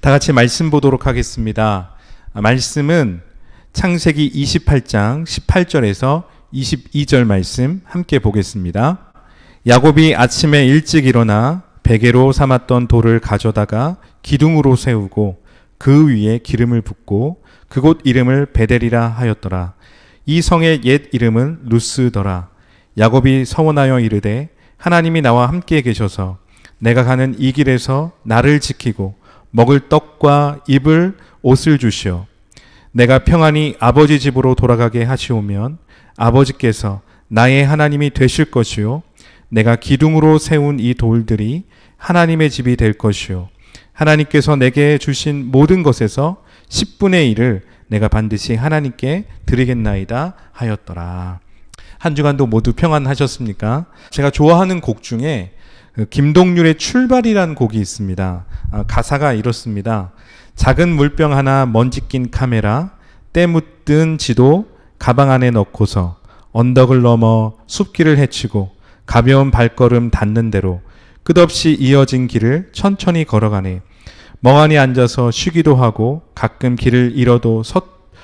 다 같이 말씀 보도록 하겠습니다. 말씀은 창세기 28장 18절에서 22절 말씀 함께 보겠습니다. 야곱이 아침에 일찍 일어나 베개로 삼았던 돌을 가져다가 기둥으로 세우고 그 위에 기름을 붓고 그곳 이름을 베델이라 하였더라. 이 성의 옛 이름은 루스더라. 야곱이 서원하여 이르되 하나님이 나와 함께 계셔서 내가 가는 이 길에서 나를 지키고 먹을 떡과 입을 옷을 주시오. 내가 평안히 아버지 집으로 돌아가게 하시오면 아버지께서 나의 하나님이 되실 것이요 내가 기둥으로 세운 이 돌들이 하나님의 집이 될 것이요 하나님께서 내게 주신 모든 것에서 10분의 1을 내가 반드시 하나님께 드리겠나이다 하였더라. 한 주간도 모두 평안하셨습니까? 제가 좋아하는 곡 중에 김동률의 출발이라는 곡이 있습니다. 가사가 이렇습니다. 작은 물병 하나 먼지 낀 카메라 때 묻든 지도 가방 안에 넣고서 언덕을 넘어 숲길을 헤치고 가벼운 발걸음 닿는 대로 끝없이 이어진 길을 천천히 걸어가네. 멍하니 앉아서 쉬기도 하고 가끔 길을 잃어도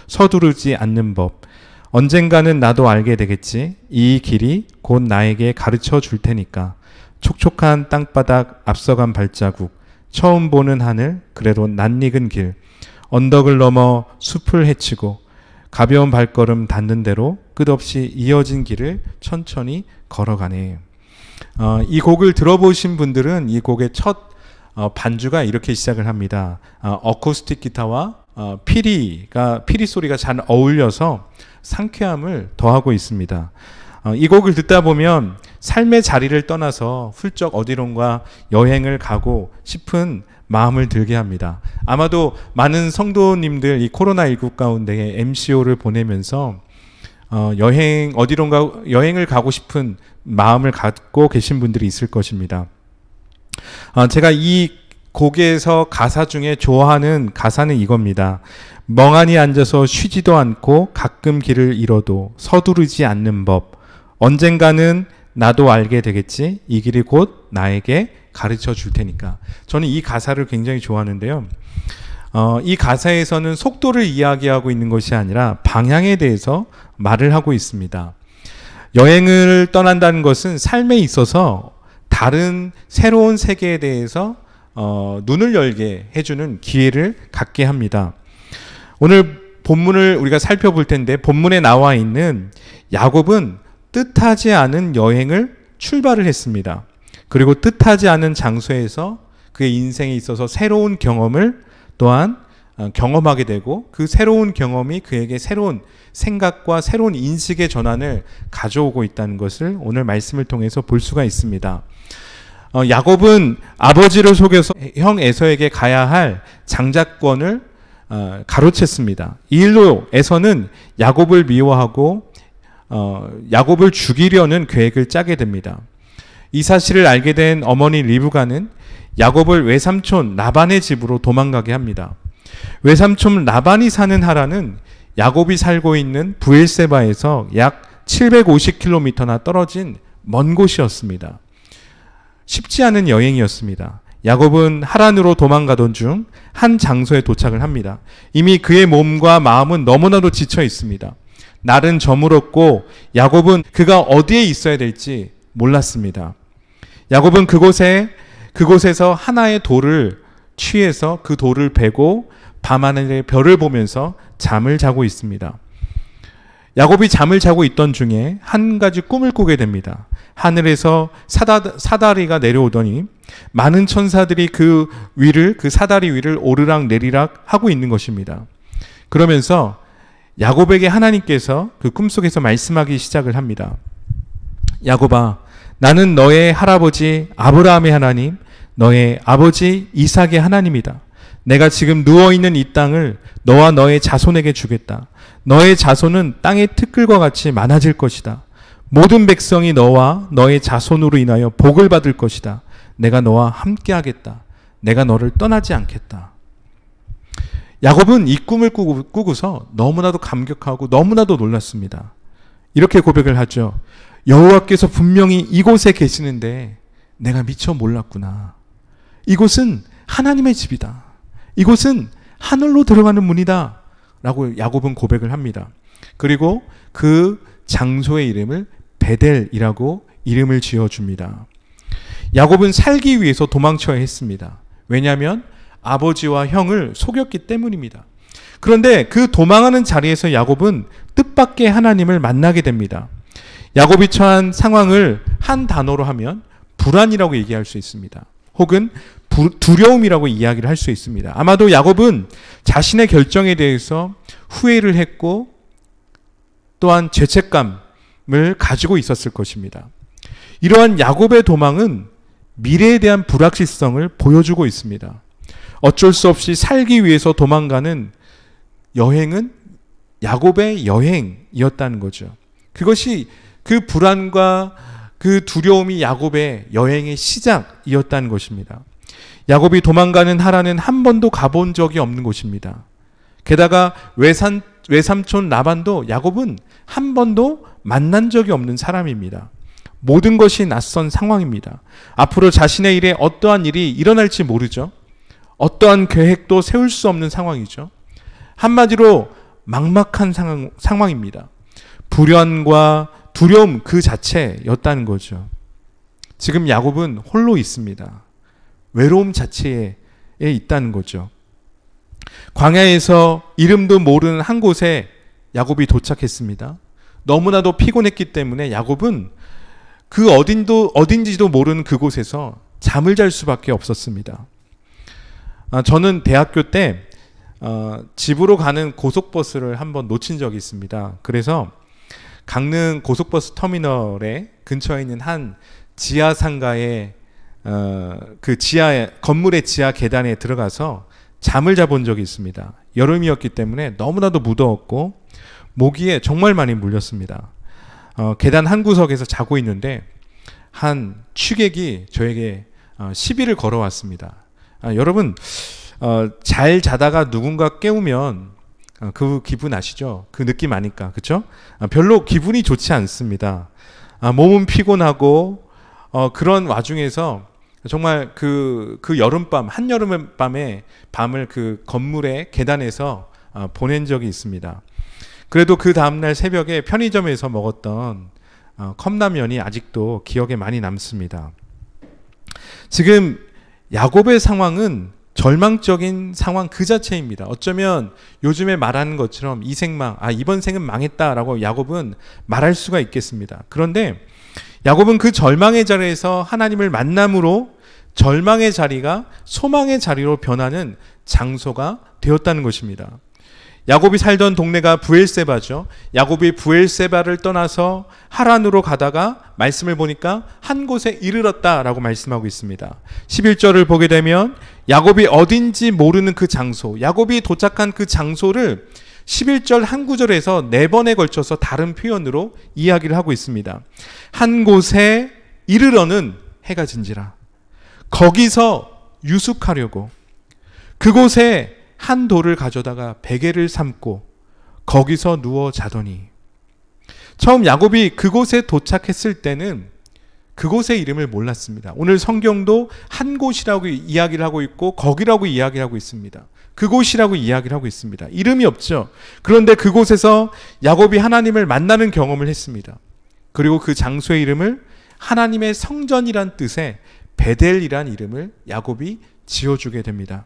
서두르지 않는 법. 언젠가는 나도 알게 되겠지. 이 길이 곧 나에게 가르쳐 줄 테니까. 촉촉한 땅바닥 앞서간 발자국, 처음 보는 하늘, 그래도 낯익은 길, 언덕을 넘어 숲을 헤치고 가벼운 발걸음 닿는 대로 끝없이 이어진 길을 천천히 걸어가네. 이 곡을 들어보신 분들은 이 곡의 첫 반주가 이렇게 시작을 합니다. 어쿠스틱 기타와 피리 소리가 잘 어울려서 상쾌함을 더하고 있습니다. 이 곡을 듣다 보면 삶의 자리를 떠나서 훌쩍 어디론가 여행을 가고 싶은 마음을 들게 합니다. 아마도 많은 성도님들 이 코로나19 가운데 MCO를 보내면서 어디론가 여행을 가고 싶은 마음을 갖고 계신 분들이 있을 것입니다. 제가 이 곡에서 가사 중에 좋아하는 가사는 이겁니다. 멍하니 앉아서 쉬지도 않고 가끔 길을 잃어도 서두르지 않는 법. 언젠가는 나도 알게 되겠지. 이 길이 곧 나에게 가르쳐 줄 테니까. 저는 이 가사를 굉장히 좋아하는데요. 이 가사에서는 속도를 이야기하고 있는 것이 아니라 방향에 대해서 말을 하고 있습니다. 여행을 떠난다는 것은 삶에 있어서 다른 새로운 세계에 대해서 눈을 열게 해주는 기회를 갖게 합니다. 오늘 본문을 우리가 살펴볼 텐데 본문에 나와 있는 야곱은 뜻하지 않은 여행을 출발을 했습니다. 그리고 뜻하지 않은 장소에서 그의 인생에 있어서 새로운 경험을 또한 경험하게 되고 그 새로운 경험이 그에게 새로운 생각과 새로운 인식의 전환을 가져오고 있다는 것을 오늘 말씀을 통해서 볼 수가 있습니다. 야곱은 아버지를 속여서 형 에서에게 가야 할 장자권을 가로챘습니다. 이 일로 에서는 야곱을 미워하고 야곱을 죽이려는 계획을 짜게 됩니다. 이 사실을 알게 된 어머니 리브가는 야곱을 외삼촌 라반의 집으로 도망가게 합니다. 외삼촌 라반이 사는 하란은 야곱이 살고 있는 브엘세바에서 약 750km나 떨어진 먼 곳이었습니다. 쉽지 않은 여행이었습니다. 야곱은 하란으로 도망가던 중 한 장소에 도착을 합니다. 이미 그의 몸과 마음은 너무나도 지쳐 있습니다. 날은 저물었고 야곱은 그가 어디에 있어야 될지 몰랐습니다. 야곱은 그곳에서 하나의 돌을 취해서 그 돌을 베고 밤하늘의 별을 보면서 잠을 자고 있습니다. 야곱이 잠을 자고 있던 중에 한 가지 꿈을 꾸게 됩니다. 하늘에서 사다리가 내려오더니 많은 천사들이 그 사다리 위를 오르락 내리락 하고 있는 것입니다. 그러면서 야곱에게 하나님께서 그 꿈속에서 말씀하기 시작을 합니다. 야곱아, 나는 너의 할아버지 아브라함의 하나님, 너의 아버지 이삭의 하나님이다. 내가 지금 누워있는 이 땅을 너와 너의 자손에게 주겠다. 너의 자손은 땅의 티끌과 같이 많아질 것이다. 모든 백성이 너와 너의 자손으로 인하여 복을 받을 것이다. 내가 너와 함께 하겠다. 내가 너를 떠나지 않겠다. 야곱은 이 꿈을 꾸고서 너무나도 감격하고 너무나도 놀랐습니다. 이렇게 고백을 하죠. 여호와께서 분명히 이곳에 계시는데 내가 미처 몰랐구나. 이곳은 하나님의 집이다. 이곳은 하늘로 들어가는 문이다 라고 야곱은 고백을 합니다. 그리고 그 장소의 이름을 베델이라고 이름을 지어줍니다. 야곱은 살기 위해서 도망쳐야 했습니다. 왜냐하면 아버지와 형을 속였기 때문입니다. 그런데 그 도망하는 자리에서 야곱은 뜻밖의 하나님을 만나게 됩니다. 야곱이 처한 상황을 한 단어로 하면 불안이라고 얘기할 수 있습니다. 혹은 두려움이라고 이야기를 할 수 있습니다. 아마도 야곱은 자신의 결정에 대해서 후회를 했고 또한 죄책감을 가지고 있었을 것입니다. 이러한 야곱의 도망은 미래에 대한 불확실성을 보여주고 있습니다. 어쩔 수 없이 살기 위해서 도망가는 여행은 야곱의 여행이었다는 거죠. 그것이 그 불안과 그 두려움이 야곱의 여행의 시작이었다는 것입니다. 야곱이 도망가는 하란은 한 번도 가본 적이 없는 곳입니다. 게다가 외삼촌 라반도 야곱은 한 번도 만난 적이 없는 사람입니다. 모든 것이 낯선 상황입니다. 앞으로 자신의 일에 어떠한 일이 일어날지 모르죠. 어떠한 계획도 세울 수 없는 상황이죠. 한마디로 막막한 상황입니다. 불안과 두려움 그 자체였다는 거죠. 지금 야곱은 홀로 있습니다. 외로움 자체에 있다는 거죠. 광야에서 이름도 모르는 한 곳에 야곱이 도착했습니다. 너무나도 피곤했기 때문에 야곱은 그 어딘지도 모르는 그곳에서 잠을 잘 수밖에 없었습니다. 저는 대학교 때 집으로 가는 고속버스를 한번 놓친 적이 있습니다. 그래서 강릉 고속버스 터미널에 근처에 있는 한 지하 상가의 그 건물의 지하 계단에 들어가서 잠을 자본 적이 있습니다. 여름이었기 때문에 너무나도 무더웠고 모기에 정말 많이 물렸습니다. 계단 한 구석에서 자고 있는데 한 취객이 저에게 시비를 걸어왔습니다. 여러분 잘 자다가 누군가 깨우면 그 기분 아시죠? 그 느낌 아니까, 그렇죠? 별로 기분이 좋지 않습니다. 몸은 피곤하고 그런 와중에서 정말 그 여름밤, 한여름밤에 밤을 그 건물의 계단에서 보낸 적이 있습니다. 그래도 그 다음날 새벽에 편의점에서 먹었던 컵라면이 아직도 기억에 많이 남습니다. 지금 야곱의 상황은 절망적인 상황 그 자체입니다. 어쩌면 요즘에 말하는 것처럼 이번 생은 망했다라고 야곱은 말할 수가 있겠습니다. 그런데 야곱은 그 절망의 자리에서 하나님을 만남으로 절망의 자리가 소망의 자리로 변하는 장소가 되었다는 것입니다. 야곱이 살던 동네가 브엘세바죠. 야곱이 브엘세바를 떠나서 하란으로 가다가 말씀을 보니까 한 곳에 이르렀다라고 말씀하고 있습니다. 11절을 보게 되면 야곱이 어딘지 모르는 그 장소, 야곱이 도착한 그 장소를 11절 한 구절에서 4번에 걸쳐서 다른 표현으로 이야기를 하고 있습니다. 한 곳에 이르러는 해가 진지라. 거기서 유숙하려고 그곳에 한 돌을 가져다가 베개를 삼고 거기서 누워 자더니, 처음 야곱이 그곳에 도착했을 때는 그곳의 이름을 몰랐습니다. 오늘 성경도 한 곳이라고 이야기를 하고 있고 거기라고 이야기를 하고 있습니다. 그곳이라고 이야기를 하고 있습니다. 이름이 없죠. 그런데 그곳에서 야곱이 하나님을 만나는 경험을 했습니다. 그리고 그 장소의 이름을 하나님의 성전이란 뜻의 베델이란 이름을 야곱이 지어주게 됩니다.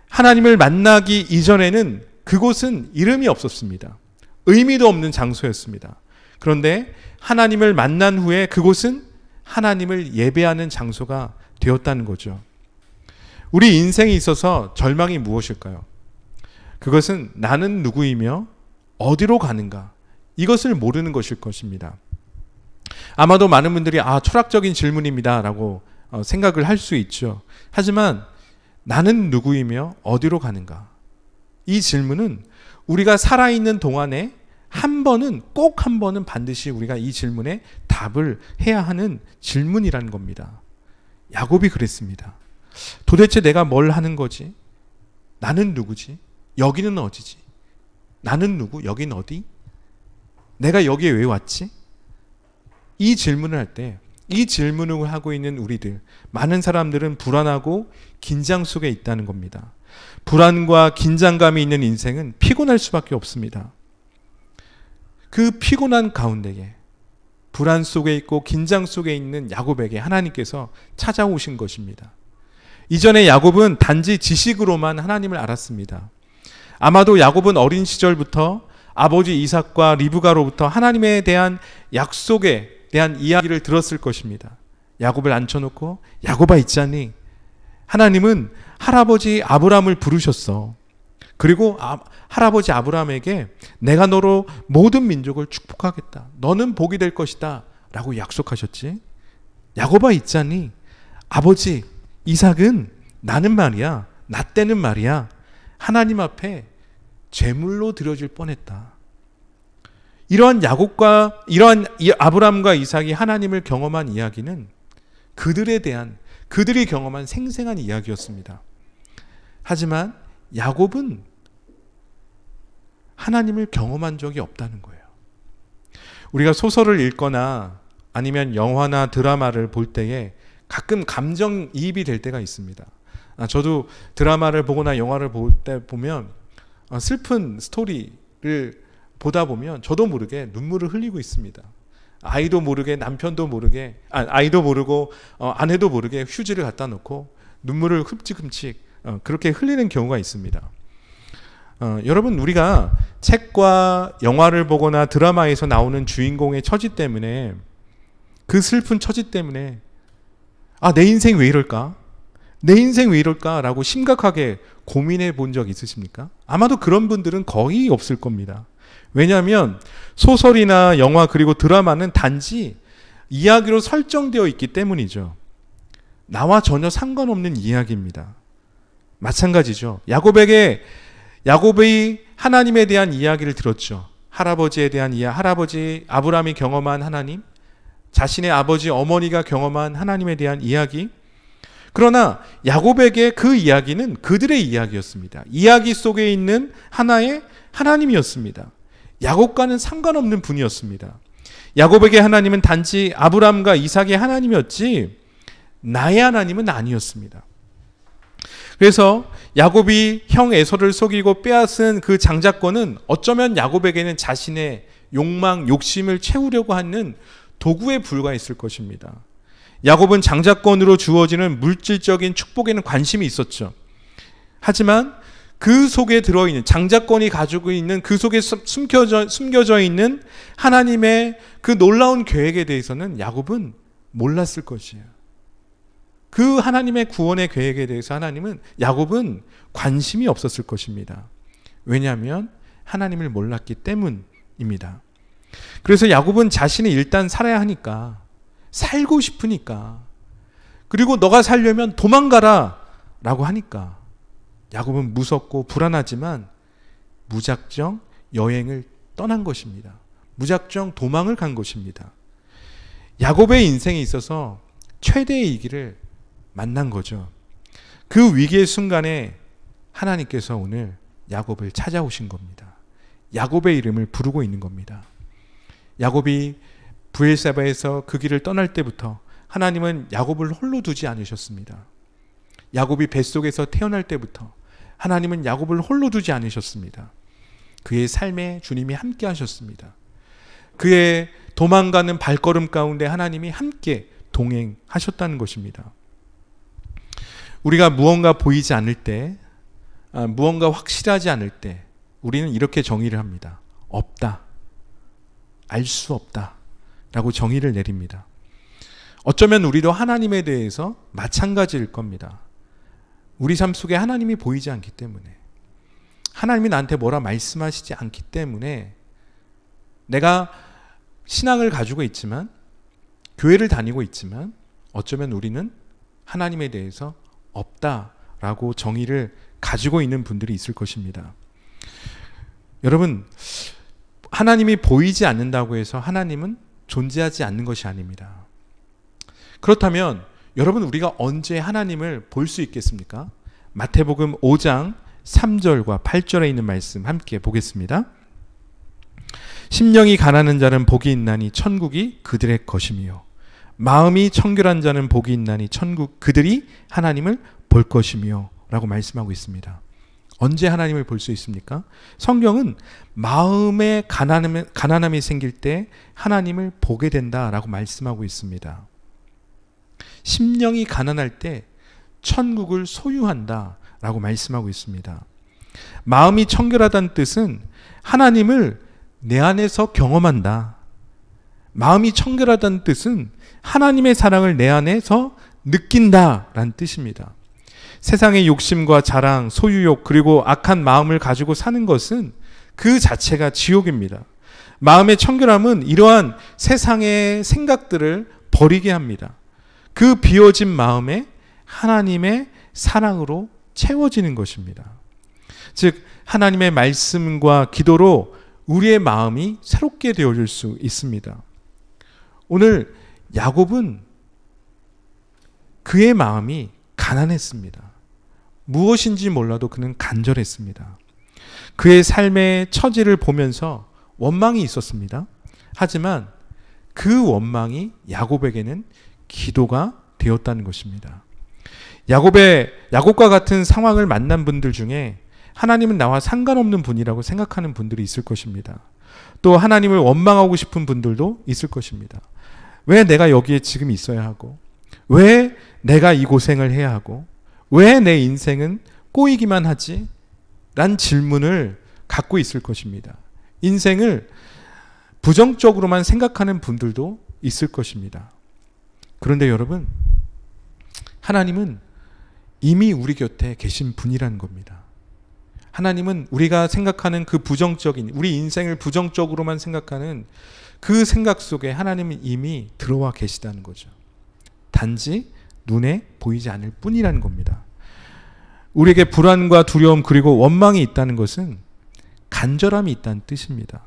하나님을 만나기 이전에는 그곳은 이름이 없었습니다. 의미도 없는 장소였습니다. 그런데 하나님을 만난 후에 그곳은 하나님을 예배하는 장소가 되었다는 거죠. 우리 인생에 있어서 절망이 무엇일까요? 그것은 나는 누구이며 어디로 가는가, 이것을 모르는 것일 것입니다. 아마도 많은 분들이 철학적인 질문입니다 라고 생각을 할 수 있죠. 하지만 나는 누구이며 어디로 가는가, 이 질문은 우리가 살아있는 동안에 꼭 한 번은 반드시 우리가 이 질문에 답을 해야 하는 질문이라는 겁니다. 야곱이 그랬습니다. 도대체 내가 뭘 하는 거지? 나는 누구지? 여기는 어디지? 나는 누구? 여기는 어디? 내가 여기에 왜 왔지? 이 질문을 할 때, 이 질문을 하고 있는 우리들, 많은 사람들은 불안하고 긴장 속에 있다는 겁니다. 불안과 긴장감이 있는 인생은 피곤할 수밖에 없습니다. 그 피곤한 가운데에 불안 속에 있고 긴장 속에 있는 야곱에게 하나님께서 찾아오신 것입니다. 이전에 야곱은 단지 지식으로만 하나님을 알았습니다. 아마도 야곱은 어린 시절부터 아버지 이삭과 리브가로부터 하나님에 대한 약속에 대한 이야기를 들었을 것입니다. 야곱을 앉혀놓고 야곱아 있잖니, 하나님은 할아버지 아브라함을 부르셨어. 그리고 할아버지 아브라함에게 내가 너로 모든 민족을 축복하겠다, 너는 복이 될 것이다 라고 약속하셨지. 야곱아 있잖니, 아버지 이삭은 나는 말이야, 나 때는 말이야, 하나님 앞에 제물로 드려질 뻔했다. 이러한 야곱과 이러한 아브라함과 이삭이 하나님을 경험한 이야기는 그들이 경험한 생생한 이야기였습니다. 하지만 야곱은 하나님을 경험한 적이 없다는 거예요. 우리가 소설을 읽거나 아니면 영화나 드라마를 볼 때에 가끔 감정이입이 될 때가 있습니다. 저도 드라마를 보거나 영화를 볼 때 보면 슬픈 스토리를 보다 보면 저도 모르게 눈물을 흘리고 있습니다. 아이도 모르게, 남편도 모르게, 아이도 모르고 아내도 모르게 휴지를 갖다 놓고 눈물을 흠칫흠칫 그렇게 흘리는 경우가 있습니다. 여러분, 우리가 책과 영화를 보거나 드라마에서 나오는 주인공의 처지 때문에, 그 슬픈 처지 때문에 내 인생 왜 이럴까? 내 인생 왜 이럴까? 라고 심각하게 고민해 본 적 있으십니까? 아마도 그런 분들은 거의 없을 겁니다. 왜냐하면 소설이나 영화 그리고 드라마는 단지 이야기로 설정되어 있기 때문이죠. 나와 전혀 상관없는 이야기입니다. 마찬가지죠. 야곱이 하나님에 대한 이야기를 들었죠. 할아버지에 대한 이야기, 할아버지 아브라함이 경험한 하나님, 자신의 아버지 어머니가 경험한 하나님에 대한 이야기. 그러나 야곱에게 그 이야기는 그들의 이야기였습니다. 이야기 속에 있는 하나의 하나님이었습니다. 야곱과는 상관없는 분이었습니다. 야곱에게 하나님은 단지 아브라함과 이삭의 하나님이었지 나의 하나님은 아니었습니다. 그래서 야곱이 형 에서를 속이고 빼앗은 그 장자권은 어쩌면 야곱에게는 자신의 욕망, 욕심을 채우려고 하는 도구에 불과했을 것입니다. 야곱은 장자권으로 주어지는 물질적인 축복에는 관심이 있었죠. 하지만 그 속에 들어있는, 장자권이 가지고 있는 그 속에 숨겨져 있는 하나님의 그 놀라운 계획에 대해서는 야곱은 몰랐을 것이에요. 그 하나님의 구원의 계획에 대해서 야곱은 관심이 없었을 것입니다. 왜냐하면 하나님을 몰랐기 때문입니다. 그래서 야곱은 자신이 일단 살아야 하니까, 살고 싶으니까, 그리고 너가 살려면 도망가라 라고 하니까 야곱은 무섭고 불안하지만 무작정 여행을 떠난 것입니다. 무작정 도망을 간 것입니다. 야곱의 인생에 있어서 최대의 위기를 만난 거죠. 그 위기의 순간에 하나님께서 오늘 야곱을 찾아오신 겁니다. 야곱의 이름을 부르고 있는 겁니다. 야곱이 브엘세바에서 그 길을 떠날 때부터 하나님은 야곱을 홀로 두지 않으셨습니다. 야곱이 뱃속에서 태어날 때부터 하나님은 야곱을 홀로 두지 않으셨습니다. 그의 삶에 주님이 함께 하셨습니다. 그의 도망가는 발걸음 가운데 하나님이 함께 동행하셨다는 것입니다. 우리가 무언가 보이지 않을 때, 무언가 확실하지 않을 때 우리는 이렇게 정의를 합니다. 없다. 알 수 없다. 라고 정의를 내립니다. 어쩌면 우리도 하나님에 대해서 마찬가지일 겁니다. 우리 삶 속에 하나님이 보이지 않기 때문에, 하나님이 나한테 뭐라 말씀하시지 않기 때문에 내가 신앙을 가지고 있지만, 교회를 다니고 있지만 어쩌면 우리는 하나님에 대해서 없다라고 정의를 가지고 있는 분들이 있을 것입니다. 여러분, 하나님이 보이지 않는다고 해서 하나님은 존재하지 않는 것이 아닙니다. 그렇다면 여러분, 우리가 언제 하나님을 볼 수 있겠습니까? 마태복음 5장 3절과 8절에 있는 말씀 함께 보겠습니다. 심령이 가난한 자는 복이 있나니 천국이 그들의 것이며, 마음이 청결한 자는 복이 있나니 그들이 하나님을 볼 것이며 라고 말씀하고 있습니다. 언제 하나님을 볼 수 있습니까? 성경은 마음에 가난함이 생길 때 하나님을 보게 된다라고 말씀하고 있습니다. 심령이 가난할 때 천국을 소유한다라고 말씀하고 있습니다. 마음이 청결하다는 뜻은 하나님을 내 안에서 경험한다. 마음이 청결하다는 뜻은 하나님의 사랑을 내 안에서 느낀다라는 뜻입니다. 세상의 욕심과 자랑, 소유욕, 그리고 악한 마음을 가지고 사는 것은 그 자체가 지옥입니다. 마음의 청결함은 이러한 세상의 생각들을 버리게 합니다. 그 비워진 마음에 하나님의 사랑으로 채워지는 것입니다. 즉 하나님의 말씀과 기도로 우리의 마음이 새롭게 되어질 수 있습니다. 오늘 야곱은 그의 마음이 가난했습니다. 무엇인지 몰라도 그는 간절했습니다. 그의 삶의 처지를 보면서 원망이 있었습니다. 하지만 그 원망이 야곱에게는 기도가 되었다는 것입니다. 야곱과 같은 상황을 만난 분들 중에 하나님은 나와 상관없는 분이라고 생각하는 분들이 있을 것입니다. 또 하나님을 원망하고 싶은 분들도 있을 것입니다. 왜 내가 여기에 지금 있어야 하고, 왜 내가 이 고생을 해야 하고, 왜 내 인생은 꼬이기만 하지? 란 질문을 갖고 있을 것입니다. 인생을 부정적으로만 생각하는 분들도 있을 것입니다. 그런데 여러분, 하나님은 이미 우리 곁에 계신 분이라는 겁니다. 하나님은 우리가 생각하는 그 부정적인, 우리 인생을 부정적으로만 생각하는 그 생각 속에 하나님은 이미 들어와 계시다는 거죠. 단지 눈에 보이지 않을 뿐이라는 겁니다. 우리에게 불안과 두려움 그리고 원망이 있다는 것은 간절함이 있다는 뜻입니다.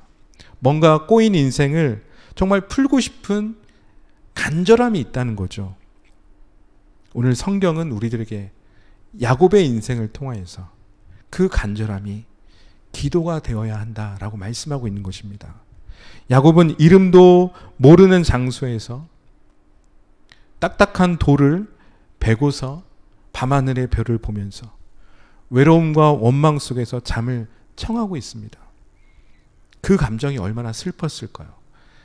뭔가 꼬인 인생을 정말 풀고 싶은 간절함이 있다는 거죠. 오늘 성경은 우리들에게 야곱의 인생을 통하여서 그 간절함이 기도가 되어야 한다라고 말씀하고 있는 것입니다. 야곱은 이름도 모르는 장소에서 딱딱한 돌을 베고서 밤하늘의 별을 보면서 외로움과 원망 속에서 잠을 청하고 있습니다. 그 감정이 얼마나 슬펐을까요?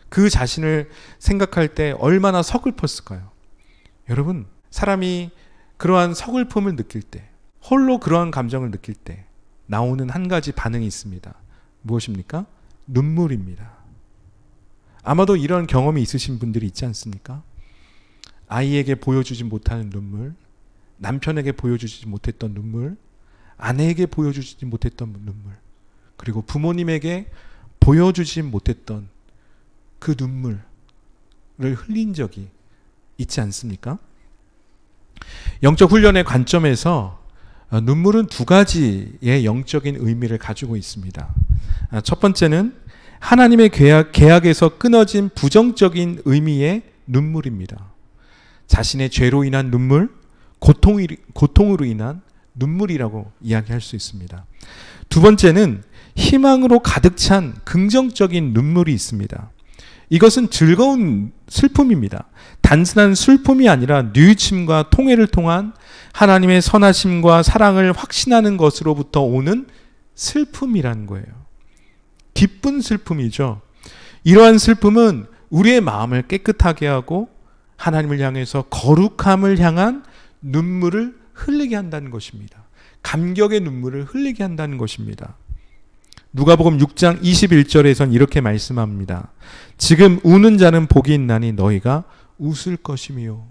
그 자신을 생각할 때 얼마나 서글펐을까요? 여러분, 사람이 그러한 서글픔을 느낄 때, 홀로 그러한 감정을 느낄 때 나오는 한 가지 반응이 있습니다. 무엇입니까? 눈물입니다. 아마도 이런 경험이 있으신 분들이 있지 않습니까? 아이에게 보여주지 못하는 눈물, 남편에게 보여주지 못했던 눈물, 아내에게 보여주지 못했던 눈물, 그리고 부모님에게 보여주지 못했던 그 눈물을 흘린 적이 있지 않습니까? 영적 훈련의 관점에서 눈물은 두 가지의 영적인 의미를 가지고 있습니다. 첫 번째는 하나님의 계약에서 끊어진 부정적인 의미의 눈물입니다. 자신의 죄로 인한 눈물, 고통으로 인한 눈물이라고 이야기할 수 있습니다. 두 번째는 희망으로 가득 찬 긍정적인 눈물이 있습니다. 이것은 즐거운 슬픔입니다. 단순한 슬픔이 아니라 뉘우침과 통회를 통한 하나님의 선하심과 사랑을 확신하는 것으로부터 오는 슬픔이라는 거예요. 기쁜 슬픔이죠. 이러한 슬픔은 우리의 마음을 깨끗하게 하고 하나님을 향해서 거룩함을 향한 눈물을 흘리게 한다는 것입니다. 감격의 눈물을 흘리게 한다는 것입니다. 누가복음 6장 21절에선 이렇게 말씀합니다. 지금 우는 자는 복이 있나니 너희가 웃을 것이며.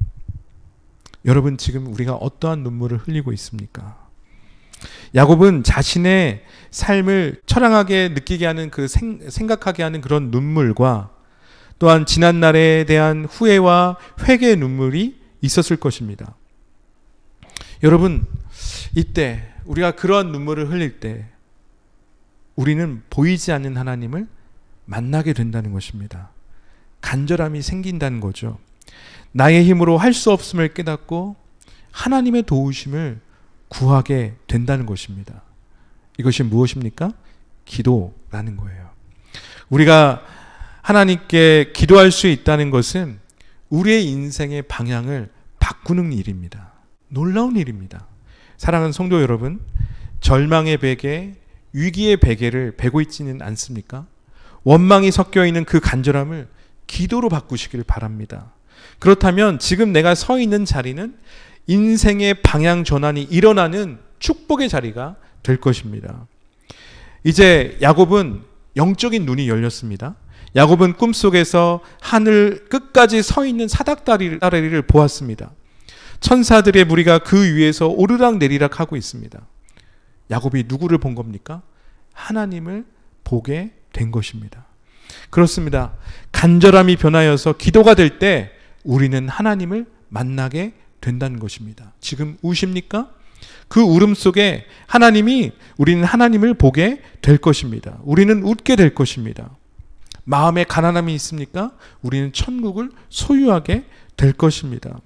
여러분, 지금 우리가 어떠한 눈물을 흘리고 있습니까? 야곱은 자신의 삶을 처량하게 느끼게 하는 생각하게 하는 그런 눈물과 또한 지난 날에 대한 후회와 회개의 눈물이 있었을 것입니다. 여러분, 이때 우리가 그러한 눈물을 흘릴 때 우리는 보이지 않는 하나님을 만나게 된다는 것입니다. 간절함이 생긴다는 거죠. 나의 힘으로 할 수 없음을 깨닫고 하나님의 도우심을 구하게 된다는 것입니다. 이것이 무엇입니까? 기도라는 거예요. 우리가 하나님께 기도할 수 있다는 것은 우리의 인생의 방향을 바꾸는 일입니다. 놀라운 일입니다. 사랑하는 성도 여러분, 절망의 베개, 위기의 베개를 베고 있지는 않습니까? 원망이 섞여 있는 그 간절함을 기도로 바꾸시기를 바랍니다. 그렇다면 지금 내가 서 있는 자리는 인생의 방향 전환이 일어나는 축복의 자리가 될 것입니다. 이제 야곱은 영적인 눈이 열렸습니다. 야곱은 꿈속에서 하늘 끝까지 서 있는 사닥다리를 보았습니다. 천사들의 무리가 그 위에서 오르락 내리락 하고 있습니다. 야곱이 누구를 본 겁니까? 하나님을 보게 된 것입니다. 그렇습니다. 간절함이 변하여서 기도가 될 때 우리는 하나님을 만나게 된다는 것입니다. 지금 우십니까? 그 울음 속에 우리는 하나님을 보게 될 것입니다. 우리는 웃게 될 것입니다. 마음에 가난함이 있습니까? 우리는 천국을 소유하게 될 것입니다.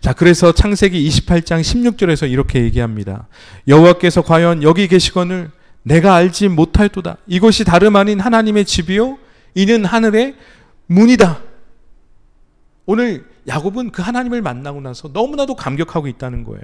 자, 그래서 창세기 28장 16절에서 이렇게 얘기합니다. 여호와께서 과연 여기 계시거늘 내가 알지 못하였도다. 이곳이 다름 아닌 하나님의 집이요 이는 하늘의 문이다. 오늘 야곱은 그 하나님을 만나고 나서 너무나도 감격하고 있다는 거예요.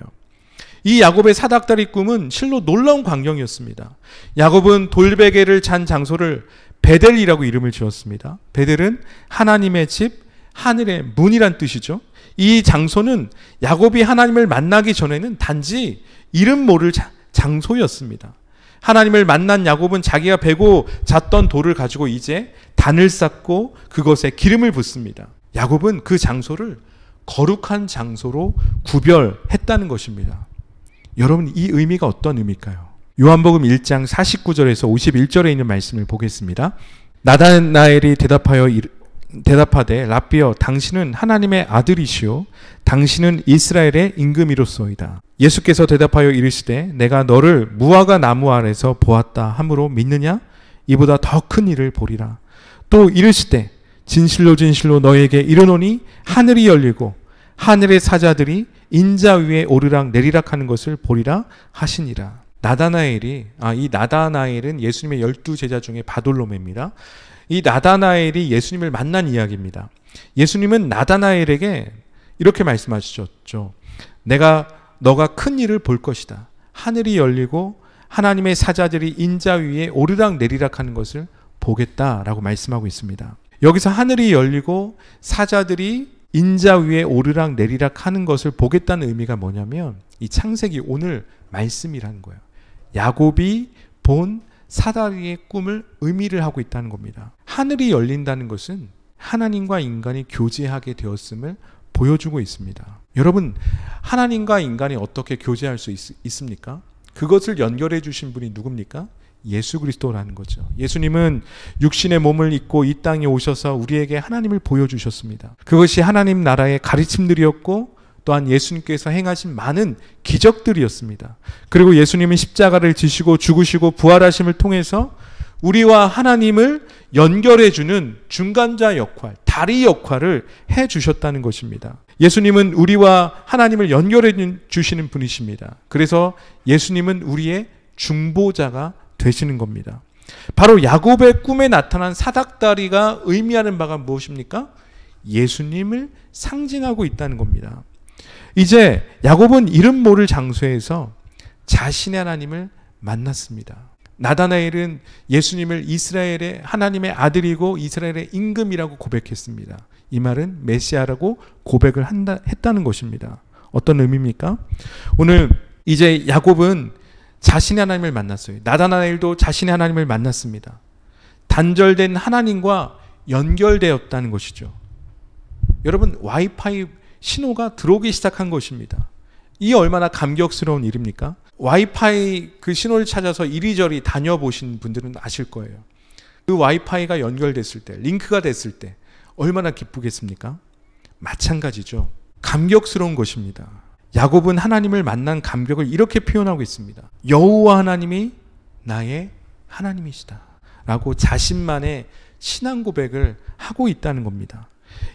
이 야곱의 사닥다리 꿈은 실로 놀라운 광경이었습니다. 야곱은 돌베개를 잔 장소를 베델이라고 이름을 지었습니다. 베델은 하나님의 집, 하늘의 문이란 뜻이죠. 이 장소는 야곱이 하나님을 만나기 전에는 단지 이름 모를 장소였습니다. 하나님을 만난 야곱은 자기가 베고 잤던 돌을 가지고 이제 단을 쌓고 그것에 기름을 붓습니다. 야곱은 그 장소를 거룩한 장소로 구별했다는 것입니다. 여러분, 이 의미가 어떤 의미일까요? 요한복음 1장 49절에서 51절에 있는 말씀을 보겠습니다. 나다나엘이 대답하되 랍비여 당신은 하나님의 아들이시오 당신은 이스라엘의 임금이로소이다. 예수께서 대답하여 이르시되 내가 너를 무화과 나무 아래서 보았다 하므로 믿느냐? 이보다 더 큰 일을 보리라. 또 이르시되 진실로 진실로 너에게 이르노니 하늘이 열리고 하늘의 사자들이 인자 위에 오르락 내리락 하는 것을 보리라 하시니라. 이 나다나엘은 예수님의 12제자 중에 바돌로메입니다. 이 나다나엘이 예수님을 만난 이야기입니다. 예수님은 나다나엘에게 이렇게 말씀하셨죠. 너가 큰 일을 볼 것이다. 하늘이 열리고 하나님의 사자들이 인자 위에 오르락 내리락 하는 것을 보겠다라고 말씀하고 있습니다. 여기서 하늘이 열리고 사자들이 인자 위에 오르락 내리락 하는 것을 보겠다는 의미가 뭐냐면 이 창세기 오늘 말씀이라는 거예요. 야곱이 본 사다리의 꿈을 의미를 하고 있다는 겁니다. 하늘이 열린다는 것은 하나님과 인간이 교제하게 되었음을 보여주고 있습니다. 여러분, 하나님과 인간이 어떻게 교제할 수 있습니까? 그것을 연결해 주신 분이 누굽니까? 예수 그리스도라는 거죠. 예수님은 육신의 몸을 입고 이 땅에 오셔서 우리에게 하나님을 보여주셨습니다. 그것이 하나님 나라의 가르침들이었고 또한 예수님께서 행하신 많은 기적들이었습니다. 그리고 예수님은 십자가를 지시고 죽으시고 부활하심을 통해서 우리와 하나님을 연결해주는 중간자 역할, 다리 역할을 해주셨다는 것입니다. 예수님은 우리와 하나님을 연결해 주시는 분이십니다. 그래서 예수님은 우리의 중보자가 되시는 겁니다. 바로 야곱의 꿈에 나타난 사닥다리가 의미하는 바가 무엇입니까? 예수님을 상징하고 있다는 겁니다. 이제 야곱은 이름 모를 장소에서 자신의 하나님을 만났습니다. 나다나엘은 예수님을 이스라엘의 하나님의 아들이고 이스라엘의 임금이라고 고백했습니다. 이 말은 메시아라고 고백을 했다는 것입니다. 어떤 의미입니까? 오늘 이제 야곱은 자신의 하나님을 만났어요. 나다나엘도 자신의 하나님을 만났습니다. 단절된 하나님과 연결되었다는 것이죠. 여러분, 와이파이 신호가 들어오기 시작한 것입니다. 이 얼마나 감격스러운 일입니까? 와이파이 그 신호를 찾아서 이리저리 다녀보신 분들은 아실 거예요. 그 와이파이가 연결됐을 때, 링크가 됐을 때 얼마나 기쁘겠습니까? 마찬가지죠. 감격스러운 것입니다. 야곱은 하나님을 만난 감격을 이렇게 표현하고 있습니다. 여호와 하나님이 나의 하나님이시다 라고 자신만의 신앙 고백을 하고 있다는 겁니다.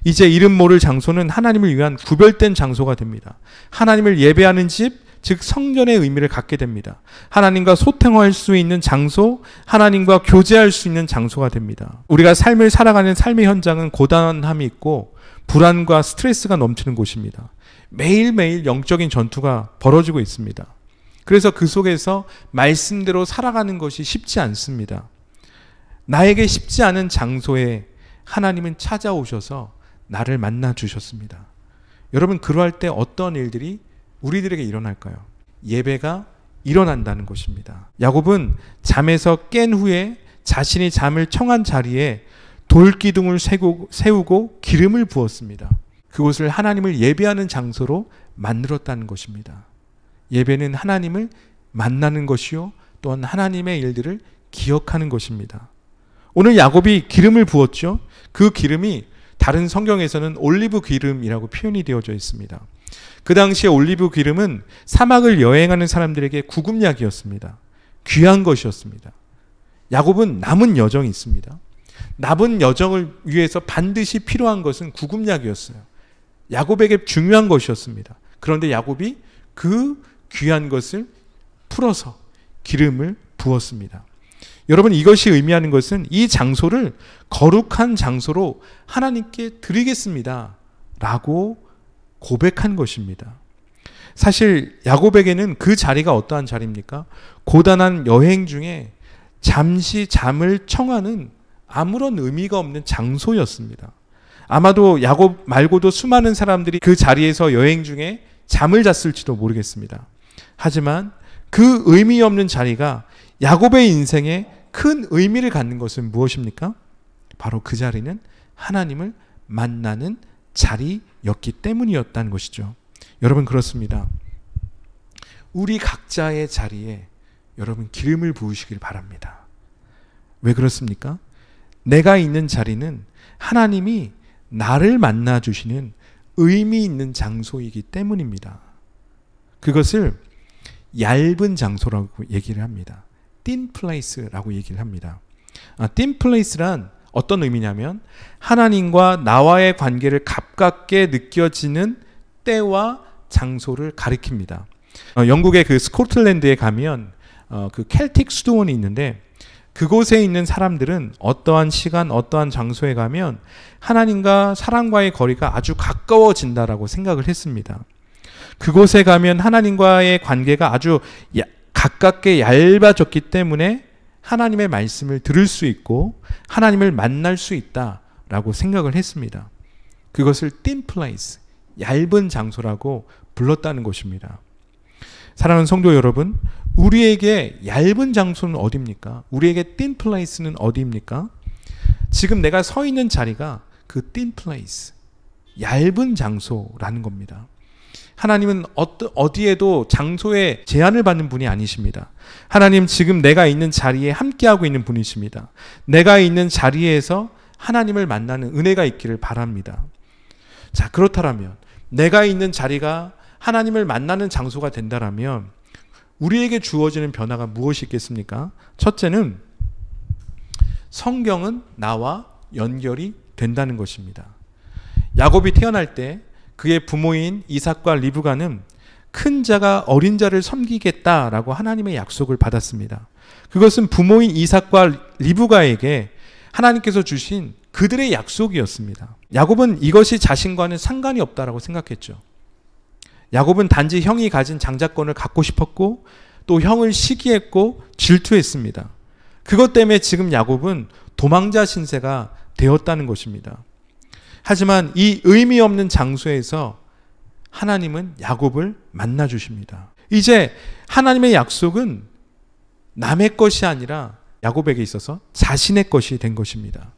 이제 이름 모를 장소는 하나님을 위한 구별된 장소가 됩니다. 하나님을 예배하는 집, 즉 성전의 의미를 갖게 됩니다. 하나님과 소통할 수 있는 장소, 하나님과 교제할 수 있는 장소가 됩니다. 우리가 삶을 살아가는 삶의 현장은 고단함이 있고 불안과 스트레스가 넘치는 곳입니다. 매일매일 영적인 전투가 벌어지고 있습니다. 그래서 그 속에서 말씀대로 살아가는 것이 쉽지 않습니다. 나에게 쉽지 않은 장소에 하나님은 찾아오셔서 나를 만나 주셨습니다. 여러분, 그러할 때 어떤 일들이 우리들에게 일어날까요? 예배가 일어난다는 것입니다. 야곱은 잠에서 깬 후에 자신이 잠을 청한 자리에 돌기둥을 세우고 기름을 부었습니다. 그곳을 하나님을 예배하는 장소로 만들었다는 것입니다. 예배는 하나님을 만나는 것이요, 또한 하나님의 일들을 기억하는 것입니다. 오늘 야곱이 기름을 부었죠. 그 기름이 다른 성경에서는 올리브 기름이라고 표현이 되어져 있습니다. 그 당시에 올리브 기름은 사막을 여행하는 사람들에게 구급약이었습니다. 귀한 것이었습니다. 야곱은 남은 여정이 있습니다. 남은 여정을 위해서 반드시 필요한 것은 구급약이었어요. 야곱에게 중요한 것이었습니다. 그런데 야곱이 그 귀한 것을 풀어서 기름을 부었습니다. 여러분, 이것이 의미하는 것은 이 장소를 거룩한 장소로 하나님께 드리겠습니다 라고 고백한 것입니다. 사실 야곱에게는 그 자리가 어떠한 자리입니까? 고단한 여행 중에 잠시 잠을 청하는 아무런 의미가 없는 장소였습니다. 아마도 야곱 말고도 수많은 사람들이 그 자리에서 여행 중에 잠을 잤을지도 모르겠습니다. 하지만 그 의미 없는 자리가 야곱의 인생에 큰 의미를 갖는 것은 무엇입니까? 바로 그 자리는 하나님을 만나는 자리였기 때문이었다는 것이죠. 여러분, 그렇습니다. 우리 각자의 자리에 여러분 기름을 부으시길 바랍니다. 왜 그렇습니까? 내가 있는 자리는 하나님이 나를 만나 주시는 의미 있는 장소이기 때문입니다. 그것을 얇은 장소라고 얘기를 합니다. thin place라고 얘기를 합니다. thin place란 어떤 의미냐면 하나님과 나와의 관계를 가깝게 느껴지는 때와 장소를 가리킵니다. 영국의 그 스코틀랜드에 가면 그 켈틱 수도원이 있는데 그곳에 있는 사람들은 어떠한 시간, 어떠한 장소에 가면 하나님과 사람과의 거리가 아주 가까워진다라고 생각을 했습니다. 그곳에 가면 하나님과의 관계가 아주 가깝게 얇아졌기 때문에 하나님의 말씀을 들을 수 있고 하나님을 만날 수 있다라고 생각을 했습니다. 그것을 thin place, 얇은 장소라고 불렀다는 것입니다. 사랑하는 성도 여러분, 우리에게 얇은 장소는 어디입니까? 우리에게 thin place는 어디입니까? 지금 내가 서 있는 자리가 그 thin place, 얇은 장소라는 겁니다. 하나님은 어디에도 장소에 제한을 받는 분이 아니십니다. 하나님 지금 내가 있는 자리에 함께하고 있는 분이십니다. 내가 있는 자리에서 하나님을 만나는 은혜가 있기를 바랍니다. 자, 그렇다면 내가 있는 자리가 하나님을 만나는 장소가 된다라면 우리에게 주어지는 변화가 무엇이 있겠습니까? 첫째는 성경은 나와 연결이 된다는 것입니다. 야곱이 태어날 때 그의 부모인 이삭과 리브가는 큰 자가 어린 자를 섬기겠다라고 하나님의 약속을 받았습니다. 그것은 부모인 이삭과 리브가에게 하나님께서 주신 그들의 약속이었습니다. 야곱은 이것이 자신과는 상관이 없다라고 생각했죠. 야곱은 단지 형이 가진 장자권을 갖고 싶었고 또 형을 시기했고 질투했습니다. 그것 때문에 지금 야곱은 도망자 신세가 되었다는 것입니다. 하지만 이 의미 없는 장소에서 하나님은 야곱을 만나 주십니다. 이제 하나님의 약속은 남의 것이 아니라 야곱에게 있어서 자신의 것이 된 것입니다.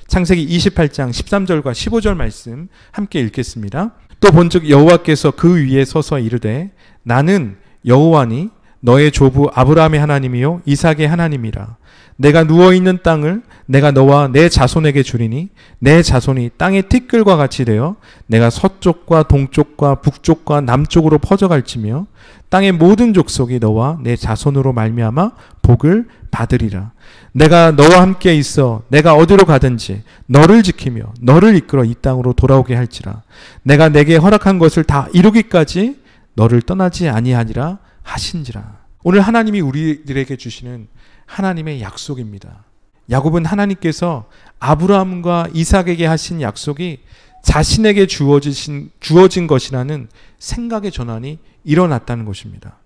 창세기 28장 13절과 15절 말씀 함께 읽겠습니다. 또 본즉 여호와께서 그 위에 서서 이르되 나는 여호와니 너의 조부 아브라함의 하나님이요 이삭의 하나님이라. 내가 누워있는 땅을 내가 너와 내 자손에게 주리니 내 자손이 땅의 티끌과 같이 되어 내가 서쪽과 동쪽과 북쪽과 남쪽으로 퍼져갈지며 땅의 모든 족속이 너와 내 자손으로 말미암아 복을 받으리라. 내가 너와 함께 있어 내가 어디로 가든지 너를 지키며 너를 이끌어 이 땅으로 돌아오게 할지라. 내가 내게 허락한 것을 다 이루기까지 너를 떠나지 아니하니라 하신지라. 오늘 하나님이 우리들에게 주시는 하나님의 약속입니다. 야곱은 하나님께서 아브라함과 이삭에게 하신 약속이 자신에게 주어진 것이라는 생각의 전환이 일어났다는 것입니다.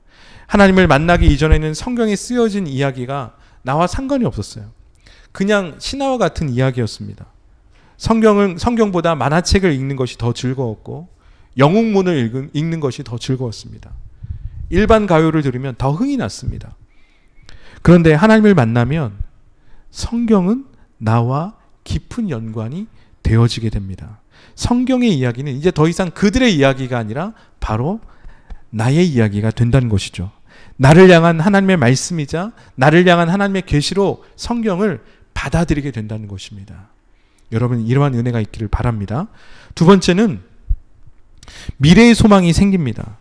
하나님을 만나기 이전에는 성경에 쓰여진 이야기가 나와 상관이 없었어요. 그냥 신화와 같은 이야기였습니다. 성경보다 만화책을 읽는 것이 더 즐거웠고 영웅문을 읽는 것이 더 즐거웠습니다. 일반 가요를 들으면 더 흥이 났습니다. 그런데 하나님을 만나면 성경은 나와 깊은 연관이 되어지게 됩니다. 성경의 이야기는 이제 더 이상 그들의 이야기가 아니라 바로 나의 이야기가 된다는 것이죠. 나를 향한 하나님의 말씀이자 나를 향한 하나님의 계시로 성경을 받아들이게 된다는 것입니다. 여러분, 이러한 은혜가 있기를 바랍니다. 두 번째는 미래의 소망이 생깁니다.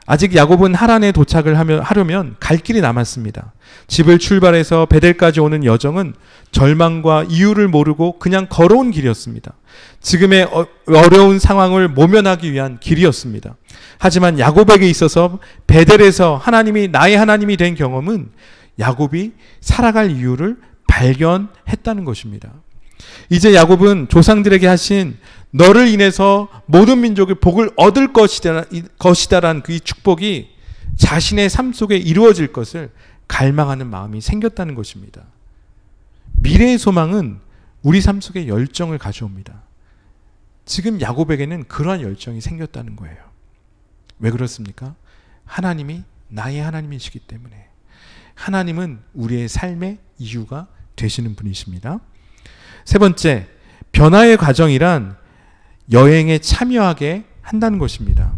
아직 야곱은 하란에 도착을 하려면 갈 길이 남았습니다. 집을 출발해서 베델까지 오는 여정은 절망과 이유를 모르고 그냥 걸어온 길이었습니다. 지금의 어려운 상황을 모면하기 위한 길이었습니다. 하지만 야곱에게 있어서 베델에서 하나님이 나의 하나님이 된 경험은 야곱이 살아갈 이유를 발견했다는 것입니다. 이제 야곱은 조상들에게 하신 너를 인해서 모든 민족이 복을 얻을 것이다라는 그 축복이 자신의 삶 속에 이루어질 것을 갈망하는 마음이 생겼다는 것입니다. 미래의 소망은 우리 삶 속에 열정을 가져옵니다. 지금 야곱에게는 그러한 열정이 생겼다는 거예요. 왜 그렇습니까? 하나님이 나의 하나님이시기 때문에. 하나님은 우리의 삶의 이유가 되시는 분이십니다. 세 번째, 변화의 과정이란 여행에 참여하게 한다는 것입니다.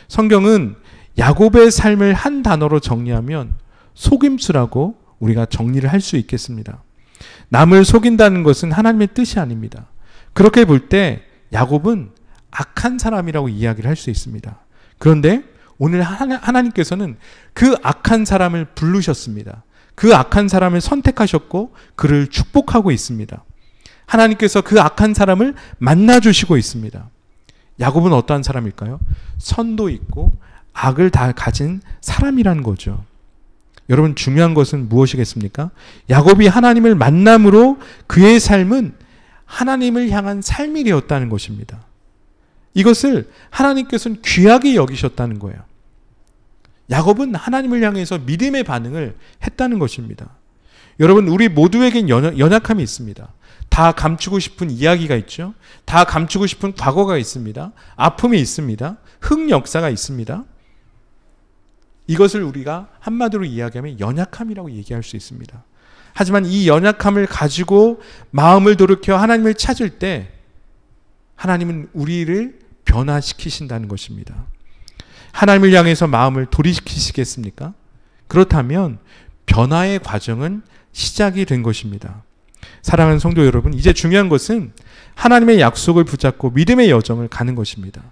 성경은 야곱의 삶을 한 단어로 정리하면 속임수라고 우리가 정리를 할 수 있겠습니다. 남을 속인다는 것은 하나님의 뜻이 아닙니다. 그렇게 볼 때 야곱은 악한 사람이라고 이야기를 할 수 있습니다. 그런데 오늘 하나님께서는 그 악한 사람을 부르셨습니다. 그 악한 사람을 선택하셨고 그를 축복하고 있습니다. 하나님께서 그 악한 사람을 만나주시고 있습니다. 야곱은 어떠한 사람일까요? 선도 있고 악을 다 가진 사람이라는 거죠. 여러분, 중요한 것은 무엇이겠습니까? 야곱이 하나님을 만남으로 그의 삶은 하나님을 향한 삶이 되었다는 것입니다. 이것을 하나님께서는 귀하게 여기셨다는 거예요. 야곱은 하나님을 향해서 믿음의 반응을 했다는 것입니다. 여러분, 우리 모두에겐 연약함이 있습니다. 다 감추고 싶은 이야기가 있죠. 다 감추고 싶은 과거가 있습니다. 아픔이 있습니다. 흑역사가 있습니다. 이것을 우리가 한마디로 이야기하면 연약함이라고 얘기할 수 있습니다. 하지만 이 연약함을 가지고 마음을 돌이켜 하나님을 찾을 때 하나님은 우리를 변화시키신다는 것입니다. 하나님을 향해서 마음을 돌이키시겠습니까? 그렇다면 변화의 과정은 시작이 된 것입니다. 사랑하는 성도 여러분, 이제 중요한 것은 하나님의 약속을 붙잡고 믿음의 여정을 가는 것입니다.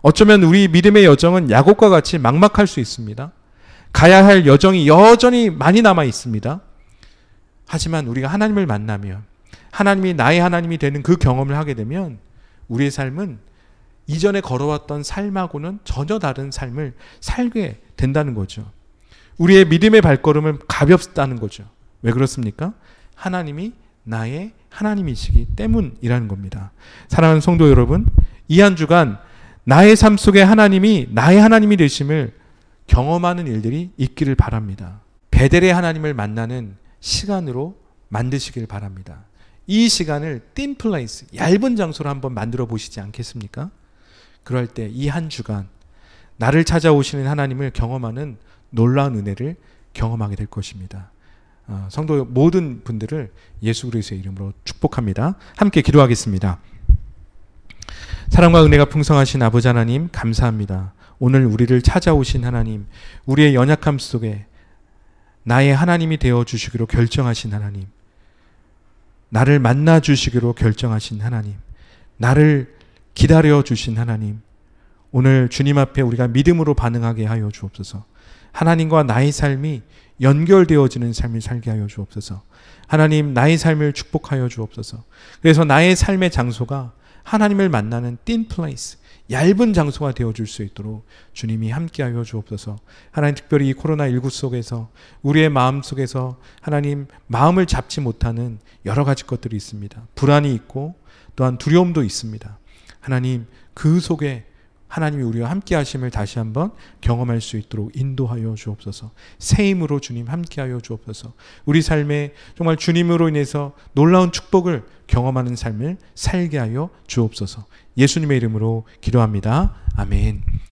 어쩌면 우리 믿음의 여정은 야곱과 같이 막막할 수 있습니다. 가야 할 여정이 여전히 많이 남아 있습니다. 하지만 우리가 하나님을 만나면, 하나님이 나의 하나님이 되는 그 경험을 하게 되면 우리의 삶은 이전에 걸어왔던 삶하고는 전혀 다른 삶을 살게 된다는 거죠. 우리의 믿음의 발걸음은 가볍다는 거죠. 왜 그렇습니까? 하나님이 나의 하나님이시기 때문이라는 겁니다. 사랑하는 성도 여러분, 이 한 주간 나의 삶 속에 하나님이 나의 하나님이 되심을 경험하는 일들이 있기를 바랍니다. 베델의 하나님을 만나는 시간으로 만드시길 바랍니다. 이 시간을 thin place, 얇은 장소로 한번 만들어 보시지 않겠습니까? 그럴 때 이 한 주간 나를 찾아오시는 하나님을 경험하는 놀라운 은혜를 경험하게 될 것입니다. 성도 모든 분들을 예수 그리스도의 이름으로 축복합니다. 함께 기도하겠습니다. 사랑과 은혜가 풍성하신 아버지 하나님, 감사합니다. 오늘 우리를 찾아오신 하나님, 우리의 연약함 속에 나의 하나님이 되어 주시기로 결정하신 하나님, 나를 만나 주시기로 결정하신 하나님, 나를 기다려 주신 하나님, 오늘 주님 앞에 우리가 믿음으로 반응하게 하여 주옵소서. 하나님과 나의 삶이 연결되어지는 삶을 살게 하여 주옵소서. 하나님, 나의 삶을 축복하여 주옵소서. 그래서 나의 삶의 장소가 하나님을 만나는 thin place, 얇은 장소가 되어줄 수 있도록 주님이 함께하여 주옵소서. 하나님, 특별히 이 코로나19 속에서 우리의 마음 속에서 하나님 마음을 잡지 못하는 여러 가지 것들이 있습니다. 불안이 있고 또한 두려움도 있습니다. 하나님, 그 속에 하나님이 우리와 함께 하심을 다시 한번 경험할 수 있도록 인도하여 주옵소서. 새 힘으로 주님 함께하여 주옵소서. 우리 삶에 정말 주님으로 인해서 놀라운 축복을 경험하는 삶을 살게 하여 주옵소서. 예수님의 이름으로 기도합니다. 아멘.